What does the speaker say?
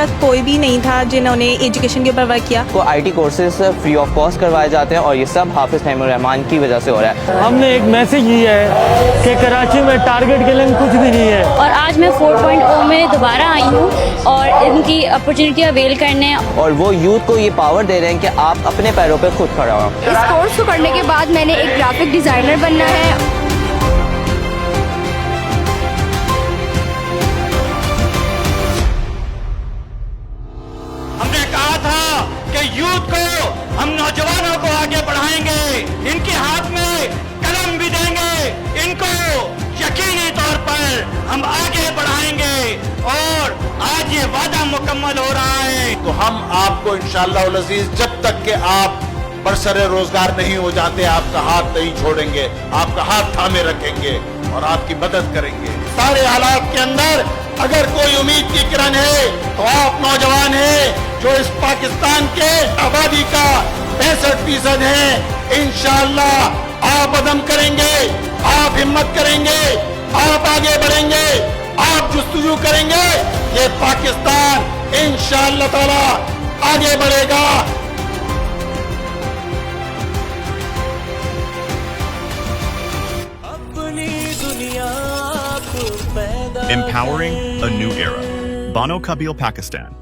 तक कोई भी नहीं था जिन्होंने एजुकेशन के ऊपर वर्क किया। को IT courses free of cost करवाए जाते हैं और ये सब हाफिज तैमूर रहमान की वजह से हो रहा है। हमने एक मैसेज दिया है कि कराची में टारगेट किलिंग कुछ भी नहीं है। और आज मैं 4.0 में दोबारा आई हूँ और इनकी अपॉर्चुनिटी अवेल करने, और वो यूथ को ये पावर दे रहे हैं कि आप अपने पैरों पे खुद खड़ा हो। इस कोर्स को करने के बाद मैंने एक ग्राफिक डिजाइनर बनना है। हमने कहा था कि यूथ को हम नौजवानों को आगे बढ़ाएंगे, इनके हाथ में कलम भी देंगे, इनको यकीनी तौर पर हम आगे बढ़ाएंगे और आज ये वादा मुकम्मल हो रहा है। तो हम आपको इंशाअल्लाह उल अजीज जब तक के आप बरसरे रोजगार नहीं हो जाते आपका हाथ नहीं छोड़ेंगे, आपका हाथ थामे रखेंगे और आपकी मदद करेंगे। सारे हालात के अंदर अगर कोई उम्मीद की किरण है तो आप नौजवान हैं जो इस पाकिस्तान के आबादी का 65% है। इंशाअल्लाह आप अदम करेंगे, आप हिम्मत करेंगे, आप आगे बढ़ेंगे, आप जुस्तजू करेंगे, ये पाकिस्तान इंशाअल्लाह ताला आगे बढ़ेगा। Empowering a new era. Bano Kabil, Pakistan.